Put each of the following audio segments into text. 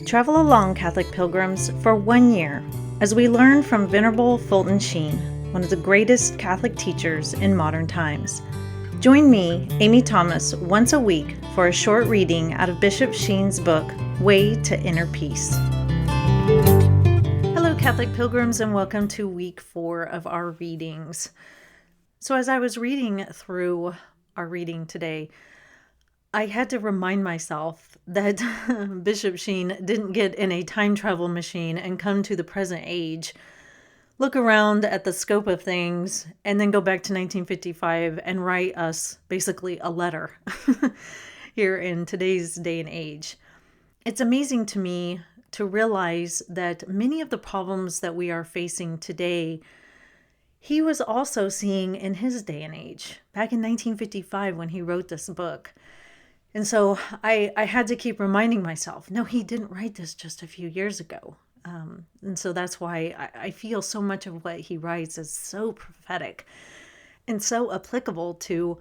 Travel along, Catholic pilgrims, for 1 year as we learn from Venerable Fulton Sheen, one of the greatest Catholic teachers in modern times. Join me, Amy Thomas, once a week for a short reading out of Bishop Sheen's book, Way to Inner Peace. Hello, Catholic pilgrims, and welcome to week 4 of our readings. So as I was reading through our reading today, I had to remind myself that Bishop Sheen didn't get in a time travel machine and come to the present age, look around at the scope of things, and then go back to 1955 and write us basically a letter here in today's day and age. It's amazing to me to realize that many of the problems that we are facing today, he was also seeing in his day and age, back in 1955 when he wrote this book. And so I had to keep reminding myself, no, he didn't write this just a few years ago. And so that's why I feel so much of what he writes is so prophetic and so applicable to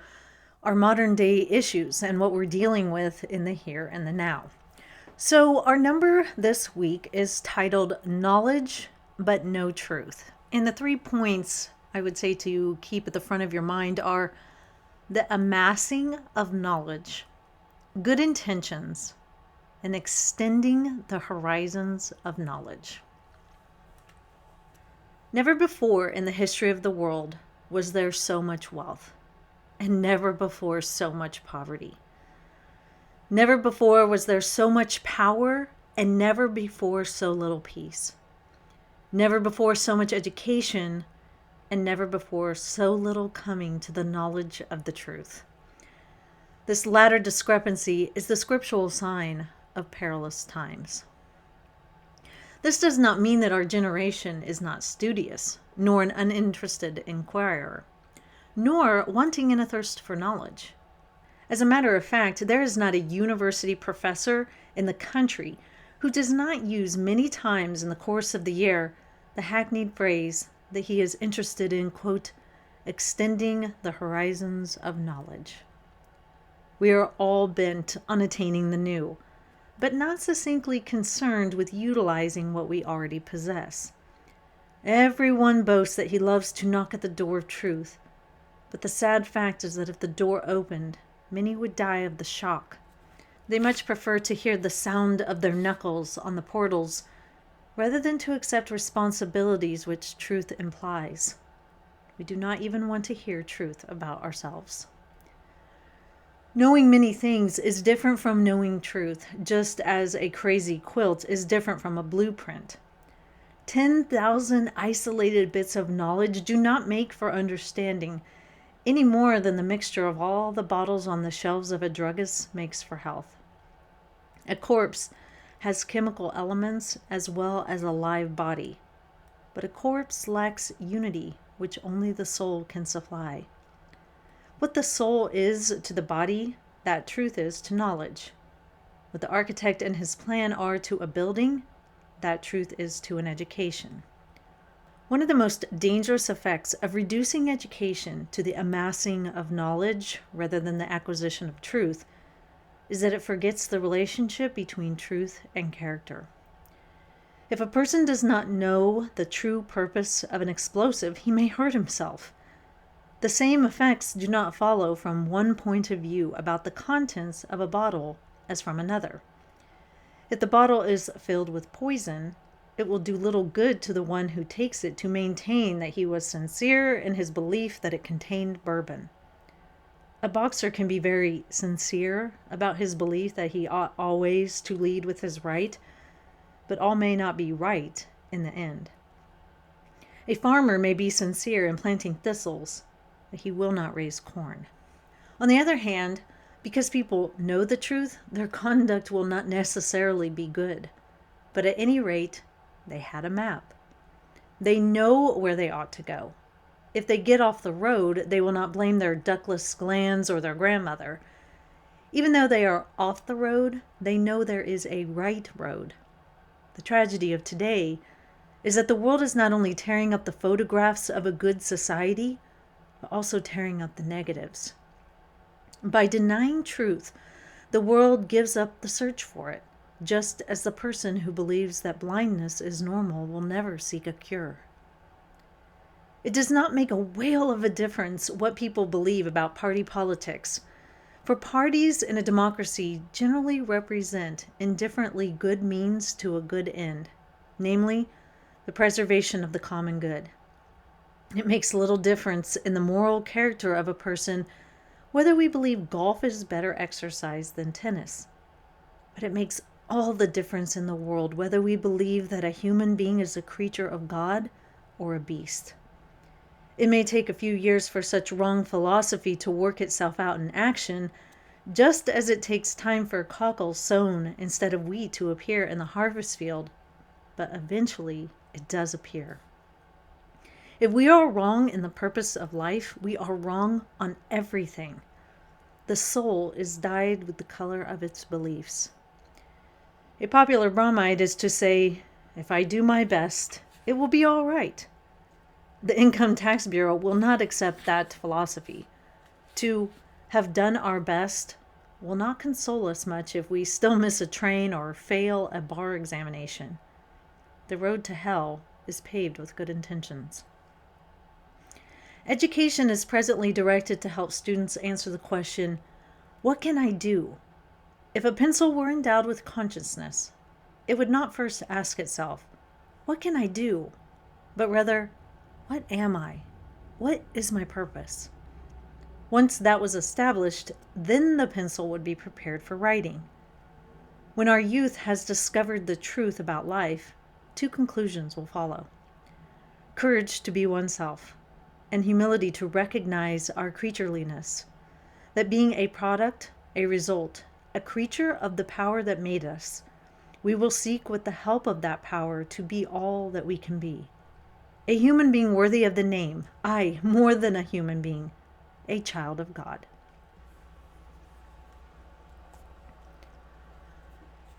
our modern day issues and what we're dealing with in the here and the now. So our number this week is titled Knowledge but No Truth. And the 3 points I would say to keep at the front of your mind are the amassing of knowledge, good intentions, and extending the horizons of knowledge. Never before in the history of the world was there so much wealth, and never before so much poverty. Never before was there so much power, and never before so little peace. Never before so much education, and never before so little coming to the knowledge of the truth. This latter discrepancy is the scriptural sign of perilous times. This does not mean that our generation is not studious, nor an uninterested inquirer, nor wanting in a thirst for knowledge. As a matter of fact, there is not a university professor in the country who does not use many times in the course of the year the hackneyed phrase that he is interested in, quote, extending the horizons of knowledge. We are all bent on attaining the new, but not succinctly concerned with utilizing what we already possess. Everyone boasts that he loves to knock at the door of truth, but the sad fact is that if the door opened, many would die of the shock. They much prefer to hear the sound of their knuckles on the portals rather than to accept responsibilities which truth implies. We do not even want to hear truth about ourselves. Knowing many things is different from knowing truth, just as a crazy quilt is different from a blueprint. 10,000 isolated bits of knowledge do not make for understanding, any more than the mixture of all the bottles on the shelves of a druggist makes for health. A corpse has chemical elements as well as a live body, but a corpse lacks unity, which only the soul can supply. What the soul is to the body, that truth is to knowledge. What the architect and his plan are to a building, that truth is to an education. One of the most dangerous effects of reducing education to the amassing of knowledge rather than the acquisition of truth is that it forgets the relationship between truth and character. If a person does not know the true purpose of an explosive, he may hurt himself. The same effects do not follow from one point of view about the contents of a bottle as from another. If the bottle is filled with poison, it will do little good to the one who takes it to maintain that he was sincere in his belief that it contained bourbon. A boxer can be very sincere about his belief that he ought always to lead with his right, but all may not be right in the end. A farmer may be sincere in planting thistles, but he will not raise corn. On the other hand, because people know the truth, their conduct will not necessarily be good. But at any rate, they had a map. They know where they ought to go. If they get off the road, they will not blame their ductless glands or their grandmother. Even though they are off the road, they know there is a right road. The tragedy of today is that the world is not only tearing up the photographs of a good society, but also tearing up the negatives. By denying truth, the world gives up the search for it. just as the person who believes that blindness is normal will never seek a cure. It does not make a whale of a difference what people believe about party politics, for parties in a democracy generally represent indifferently good means to a good end, namely, the preservation of the common good. It makes little difference in the moral character of a person whether we believe golf is better exercise than tennis. But it makes all the difference in the world whether we believe that a human being is a creature of God or a beast. It may take a few years for such wrong philosophy to work itself out in action, just as it takes time for cockles sown instead of wheat to appear in the harvest field, but eventually it does appear. If we are wrong in the purpose of life, we are wrong on everything. The soul is dyed with the color of its beliefs. A popular bromide is to say, if I do my best, it will be all right. The Income Tax Bureau will not accept that philosophy. To have done our best will not console us much if we still miss a train or fail a bar examination. The road to hell is paved with good intentions. Education is presently directed to help students answer the question, what can I do? If a pencil were endowed with consciousness, it would not first ask itself, what can I do? But rather, what am I? What is my purpose? Once that was established, then the pencil would be prepared for writing. When our youth has discovered the truth about life, two conclusions will follow. Courage to be oneself, and humility to recognize our creatureliness, that being a product, a result, a creature of the power that made us, we will seek with the help of that power to be all that we can be. A human being worthy of the name, aye, more than a human being, a child of God.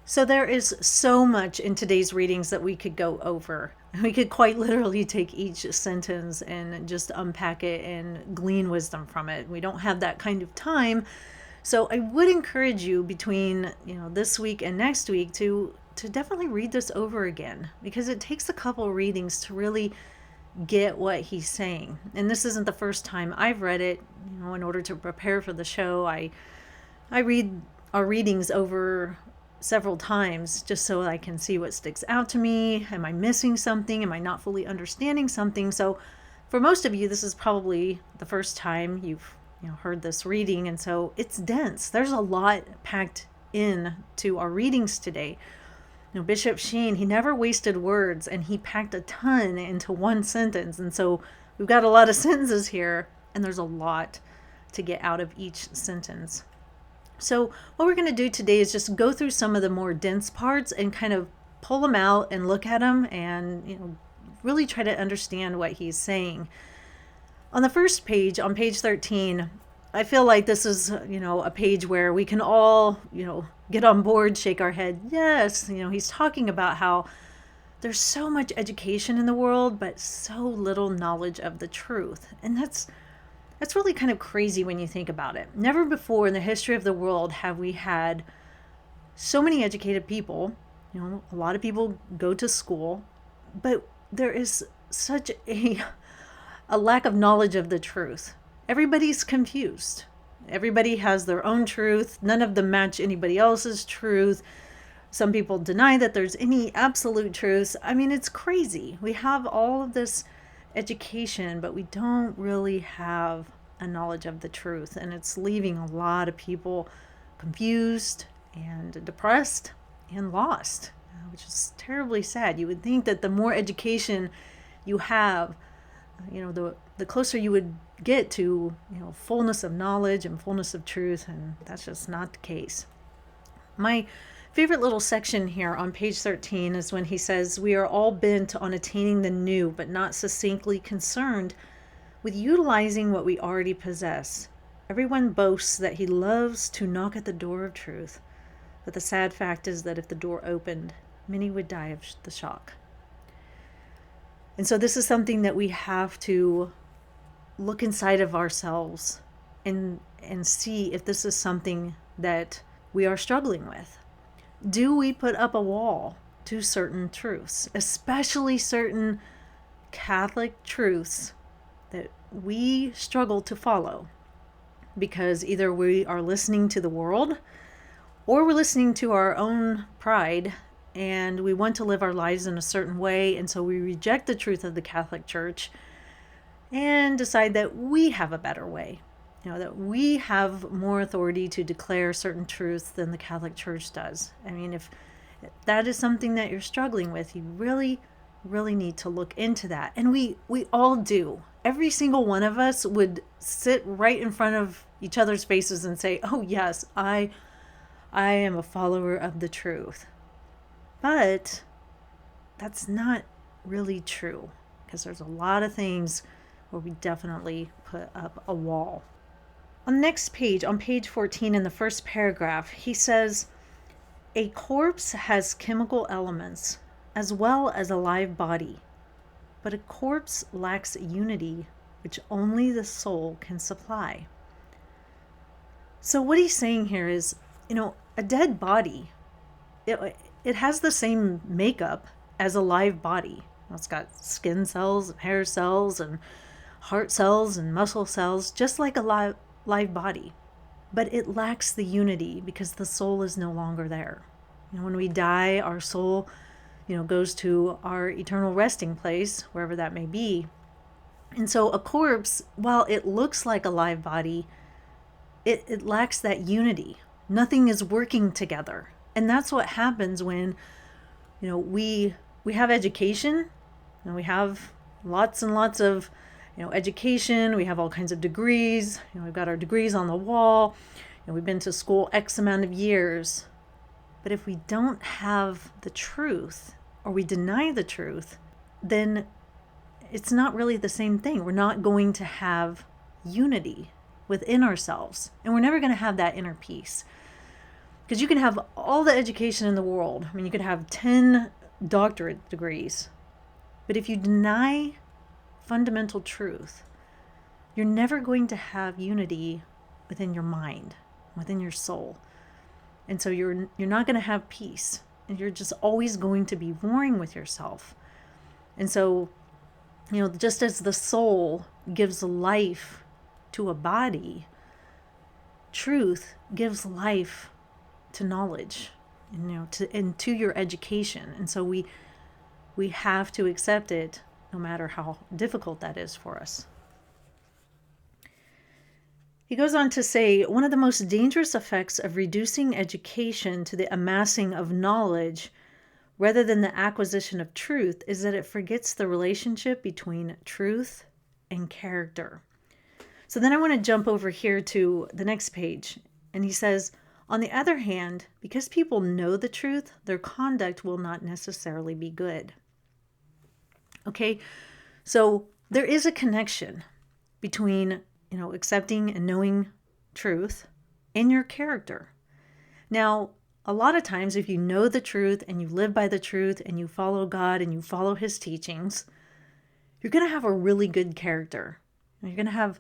So there is so much in today's readings that we could go over. We could quite literally take each sentence and just unpack it and glean wisdom from it. We don't have that kind of time. So I would encourage you between, this week and next week to definitely read this over again, because it takes a couple readings to really get what he's saying. And this isn't the first time I've read it. In order to prepare for the show, I read our readings over several times just so I can see what sticks out to me. Am I missing something? Am I not fully understanding something? So for most of you, this is probably the first time you've heard this reading, and so it's dense. There's a lot packed in to our readings today. Bishop Sheen, he never wasted words, and he packed a ton into one sentence. And so we've got a lot of sentences here, and there's a lot to get out of each sentence. So what we're going to do today is just go through some of the more dense parts and kind of pull them out and look at them and, really try to understand what he's saying. On the first page, on page 13, I feel like this is, a page where we can all, get on board, shake our head. Yes, he's talking about how there's so much education in the world, but so little knowledge of the truth. And that's really kind of crazy when you think about it. Never before in the history of the world have we had so many educated people. A lot of people go to school, but there is such a lack of knowledge of the truth. Everybody's confused. Everybody has their own truth. None of them match anybody else's truth. Some people deny that there's any absolute truth. I mean, it's crazy. We have all of this education, but we don't really have a knowledge of the truth. And it's leaving a lot of people confused and depressed and lost, which is terribly sad. You would think that the more education you have, the closer you would get to, fullness of knowledge and fullness of truth, and that's just not the case. My favorite little section here on page 13 is when he says, we are all bent on attaining the new, but not succinctly concerned with utilizing what we already possess. Everyone boasts that he loves to knock at the door of truth, but the sad fact is that if the door opened, many would die of the shock. And so this is something that we have to look inside of ourselves and see if this is something that we are struggling with. Do we put up a wall to certain truths, especially certain Catholic truths that we struggle to follow? Because either we are listening to the world or we're listening to our own pride and we want to live our lives in a certain way, and so we reject the truth of the Catholic Church and decide that we have a better way. That we have more authority to declare certain truths than the Catholic Church does. I mean, if that is something that you're struggling with, you really, really need to look into that. And we all do. Every single one of us would sit right in front of each other's faces and say, oh yes, I am a follower of the truth. But that's not really true, because there's a lot of things where we definitely put up a wall. On the next page, on page 14 in the first paragraph, he says, a corpse has chemical elements as well as a live body, but a corpse lacks unity, which only the soul can supply. So what he's saying here is, a dead body, it has the same makeup as a live body. It's got skin cells, and hair cells, and heart cells, and muscle cells, just like a live body. But it lacks the unity because the soul is no longer there. When we die, our soul, goes to our eternal resting place, wherever that may be. And so a corpse, while it looks like a live body, it lacks that unity. Nothing is working together. And that's what happens when, we have education, and we have lots and lots of, education. We have all kinds of degrees. We've got our degrees on the wall. We've been to school X amount of years. But if we don't have the truth, or we deny the truth, then it's not really the same thing. We're not going to have unity within ourselves. And we're never going to have that inner peace. Because you can have all the education in the world. I mean, you could have 10 doctorate degrees. But if you deny fundamental truth, you're never going to have unity within your mind, within your soul. And so you're not going to have peace. And you're just always going to be warring with yourself. And so, just as the soul gives life to a body, truth gives life to knowledge, and to your education. And so we have to accept it, no matter how difficult that is for us. He goes on to say, one of the most dangerous effects of reducing education to the amassing of knowledge rather than the acquisition of truth is that it forgets the relationship between truth and character. So then I want to jump over here to the next page. And he says, on the other hand, because people know the truth, their conduct will not necessarily be good. Okay, so there is a connection between, accepting and knowing truth and your character. Now, a lot of times, if you know the truth and you live by the truth and you follow God and you follow his teachings, you're going to have a really good character. You're going to have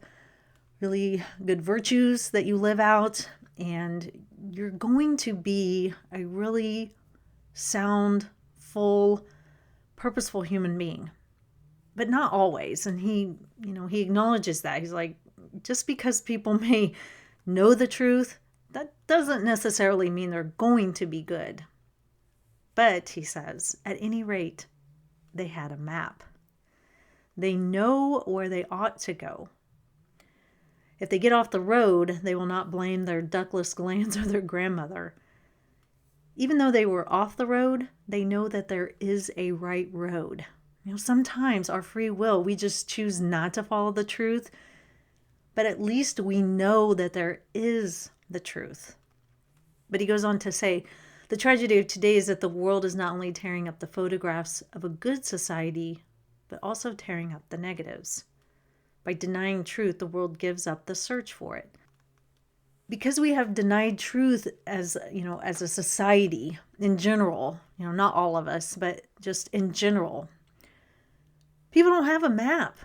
really good virtues that you live out, and you're going to be a really sound, full, purposeful human being. But not always. And he acknowledges that. He's like, just because people may know the truth, that doesn't necessarily mean they're going to be good. But, he says, at any rate, they had a map. They know where they ought to go. If they get off the road, they will not blame their ductless glands or their grandmother. Even though they were off the road, they know that there is a right road. Sometimes our free will, we just choose not to follow the truth, but at least we know that there is the truth. But he goes on to say, the tragedy of today is that the world is not only tearing up the photographs of a good society, but also tearing up the negatives. By denying truth, the world gives up the search for it. Because we have denied truth as a society in general, not all of us, but just in general, people don't have a map.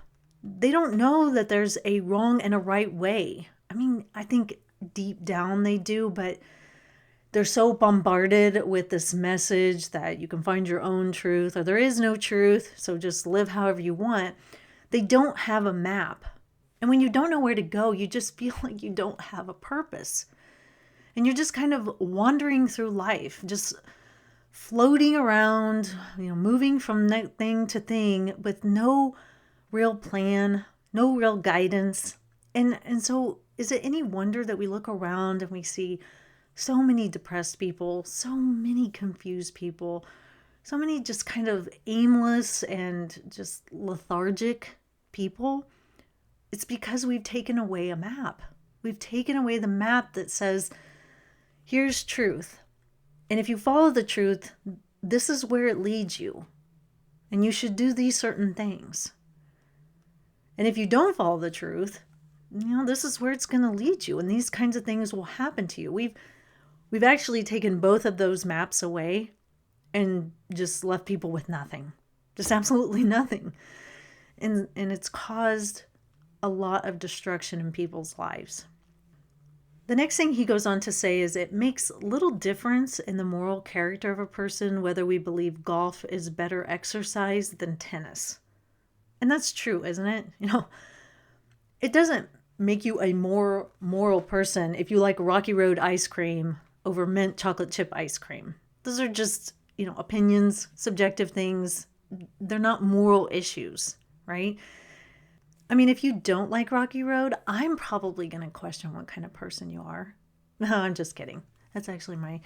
They don't know that there's a wrong and a right way. I mean, I think deep down they do, but they're so bombarded with this message that you can find your own truth, or there is no truth, so just live however you want. They don't have a map. And when you don't know where to go, you just feel like you don't have a purpose. And you're just kind of wandering through life, just floating around, moving from thing to thing with no real plan, no real guidance. And so is it any wonder that we look around and we see so many depressed people, so many confused people, so many just kind of aimless and just lethargic people? It's because we've taken away a map. We've taken away the map that says, here's truth. And if you follow the truth, this is where it leads you. And you should do these certain things. And if you don't follow the truth, this is where it's going to lead you. And these kinds of things will happen to you. We've actually taken both of those maps away and just left people with nothing. Just absolutely nothing. And it's caused a lot of destruction in people's lives. The next thing he goes on to say is it makes little difference in the moral character of a person whether we believe golf is better exercise than tennis. And that's true, isn't it? It doesn't make you a more moral person if you like Rocky Road ice cream over mint chocolate chip ice cream. Those are just, opinions, subjective things. They're not moral issues, right? I mean, if you don't like Rocky Road, I'm probably going to question what kind of person you are. No, I'm just kidding. That's actually my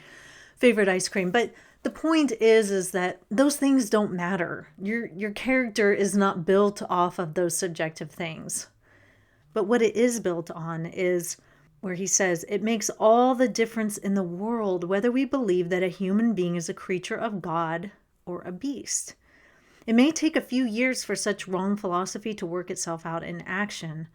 favorite ice cream. But the point is that those things don't matter. Your character is not built off of those subjective things. But what it is built on is where he says, it makes all the difference in the world whether we believe that a human being is a creature of God or a beast. It may take a few years for such wrong philosophy to work itself out in action,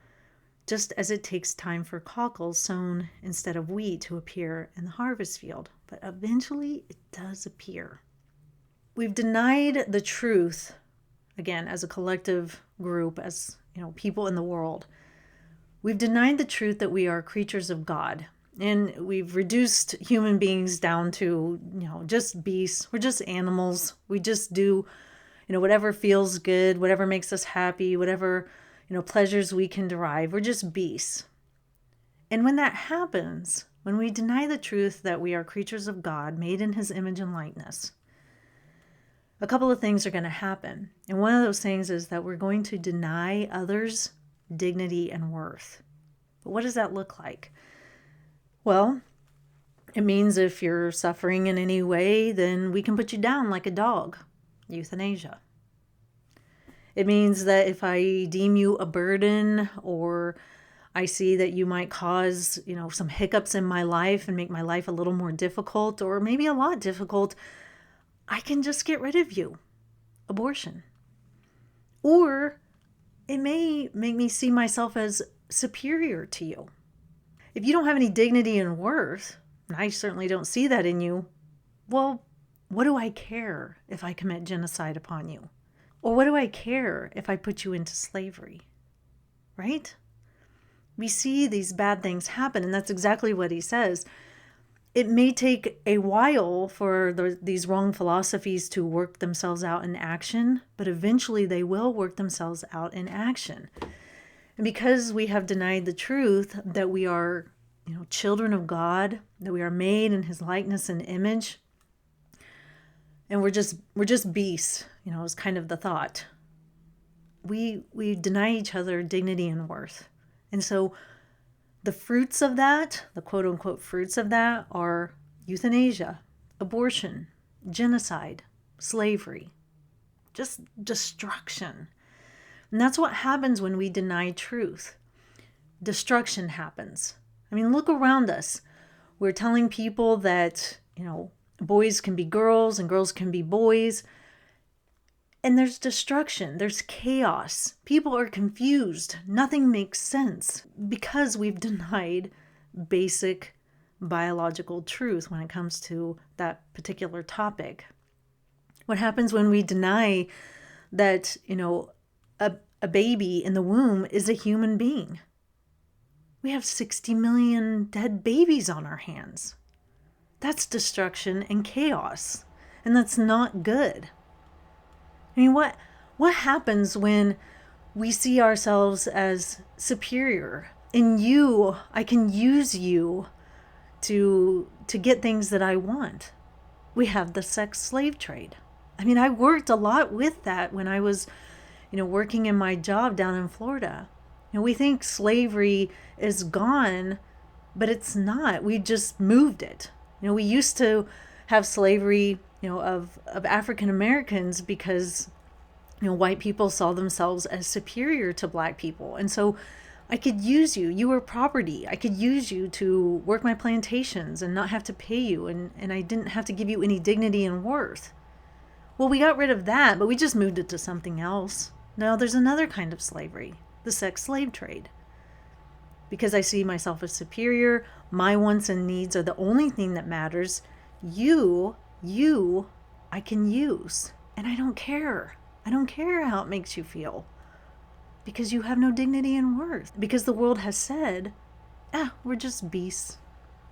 just as it takes time for cockles sown instead of wheat to appear in the harvest field. But eventually it does appear. We've denied the truth, again, as a collective group, as people in the world. We've denied the truth that we are creatures of God. And we've reduced human beings down to, just beasts. We're just animals. We just do whatever feels good, whatever makes us happy, whatever, pleasures we can derive. We're just beasts. And when that happens, when we deny the truth that we are creatures of God, made in his image and likeness, a couple of things are going to happen. And one of those things is that we're going to deny others dignity and worth. But what does that look like? Well, it means if you're suffering in any way, then we can put you down like a dog. Euthanasia. It means that if I deem you a burden, or I see that you might cause, some hiccups in my life and make my life a little more difficult, or maybe a lot difficult, I can just get rid of you. Abortion. Or it may make me see myself as superior to you. If you don't have any dignity and worth, and I certainly don't see that in you, well, what do I care if I commit genocide upon you? Or what do I care if I put you into slavery? Right? We see these bad things happen, and that's exactly what he says. It may take a while for these wrong philosophies to work themselves out in action, but eventually they will work themselves out in action. And because we have denied the truth that we are, children of God, that we are made in his likeness and image, and we're just beasts, is kind of the thought. We deny each other dignity and worth. And so the fruits of that, the quote unquote fruits of that, are euthanasia, abortion, genocide, slavery, just destruction. And that's what happens when we deny truth. Destruction happens. I mean, look around us. We're telling people that, boys can be girls and girls can be boys. And there's destruction, there's chaos. People are confused. Nothing makes sense because we've denied basic biological truth when it comes to that particular topic. What happens when we deny that, a baby in the womb is a human being? We have 60 million dead babies on our hands. That's destruction and chaos. And that's not good. I mean, what happens when we see ourselves as superior? In you, I can use you to get things that I want. We have the sex slave trade. I mean, I worked a lot with that when I was, working in my job down in Florida. We think slavery is gone, but it's not. We just moved it. We used to have slavery, of African Americans because, white people saw themselves as superior to black people. And so I could use you. You were property. I could use you to work my plantations and not have to pay you. And I didn't have to give you any dignity and worth. Well, we got rid of that, but we just moved it to something else. Now there's another kind of slavery, the sex slave trade. Because I see myself as superior, my wants and needs are the only thing that matters. You, I can use. And I don't care. I don't care how it makes you feel. Because you have no dignity and worth. Because the world has said, we're just beasts.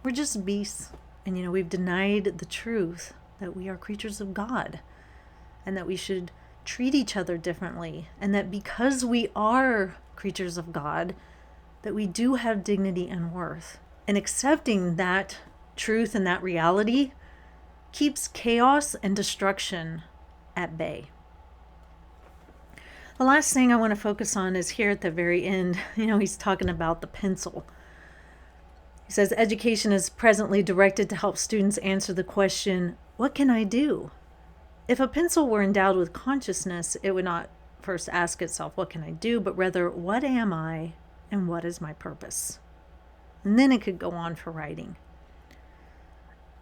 We're just beasts. And we've denied the truth that we are creatures of God. And that we should treat each other differently. And that because we are creatures of God, that we do have dignity and worth. And accepting that truth and that reality keeps chaos and destruction at bay. The last thing I want to focus on is here at the very end. He's talking about the pencil. He says, education is presently directed to help students answer the question, what can I do? If a pencil were endowed with consciousness, it would not first ask itself, what can I do? But rather, what am I and what is my purpose? And then it could go on for writing.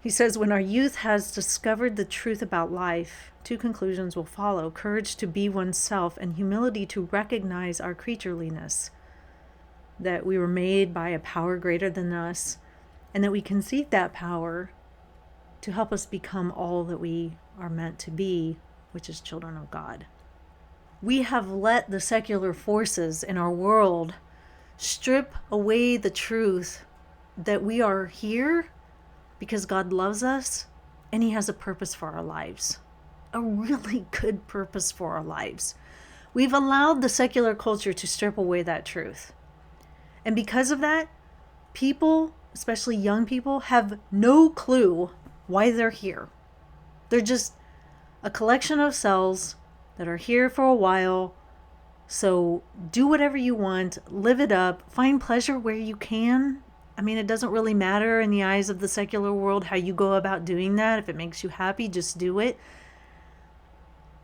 He says, when our youth has discovered the truth about life, two conclusions will follow: courage to be oneself and humility to recognize our creatureliness, that we were made by a power greater than us, and that we can seek that power to help us become all that we are meant to be, which is children of God. We have let the secular forces in our world strip away the truth that we are here because God loves us and He has a purpose for our lives. A really good purpose for our lives. We've allowed the secular culture to strip away that truth. And because of that, people, especially young people, have no clue why they're here. They're just a collection of cells that are here for a while. So do whatever you want, live it up, find pleasure where you can. I mean, it doesn't really matter in the eyes of the secular world how you go about doing that. If it makes you happy, just do it.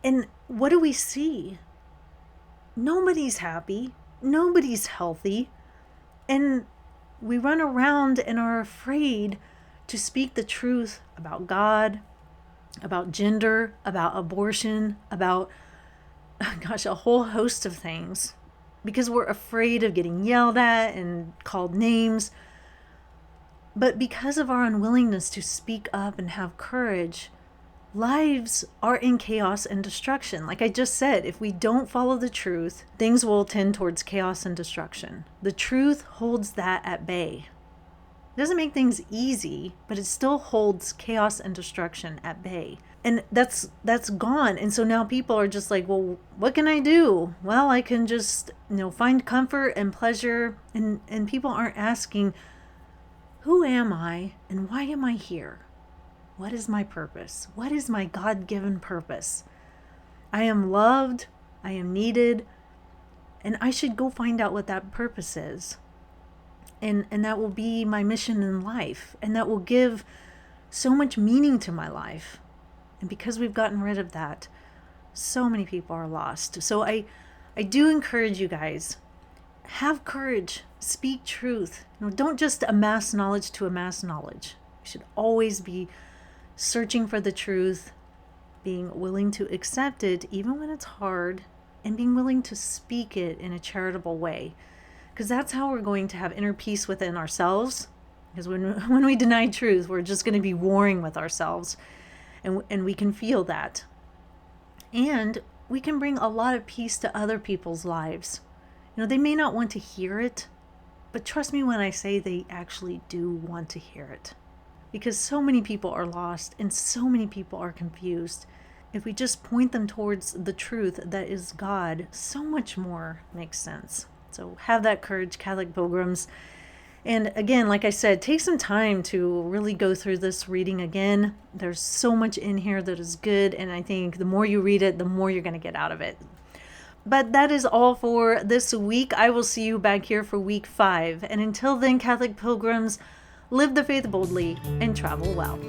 And what do we see? Nobody's happy. Nobody's healthy. And we run around and are afraid to speak the truth about God, about gender, about abortion, about, a whole host of things. Because we're afraid of getting yelled at and called names. But because of our unwillingness to speak up and have courage, lives are in chaos and destruction. Like I just said, if we don't follow the truth, things will tend towards chaos and destruction. The truth holds that at bay. It doesn't make things easy, but it still holds chaos and destruction at bay. And that's gone. And so now people are just like, well, what can I do? Well, I can just, find comfort and pleasure. And people aren't asking, who am I and why am I here? What is my purpose? What is my God-given purpose? I am loved, I am needed, and I should go find out what that purpose is. And that will be my mission in life. And that will give so much meaning to my life. And because we've gotten rid of that, so many people are lost. So I do encourage you guys, have courage, speak truth. Don't just amass knowledge to amass knowledge. You should always be searching for the truth, being willing to accept it even when it's hard, and being willing to speak it in a charitable way. Because that's how we're going to have inner peace within ourselves. Because when we deny truth, we're just going to be warring with ourselves. And we can feel that. And we can bring a lot of peace to other people's lives. They may not want to hear it, but trust me when I say they actually do want to hear it. because so many people are lost and so many people are confused. If we just point them towards the truth that is God, so much more makes sense. So have that courage, Catholic pilgrims. And again, like I said, take some time to really go through this reading again. There's so much in here that is good, and I think the more you read it, the more you're going to get out of it. But that is all for this week. I will see you back here for week 5. And until then, Catholic pilgrims, live the faith boldly and travel well.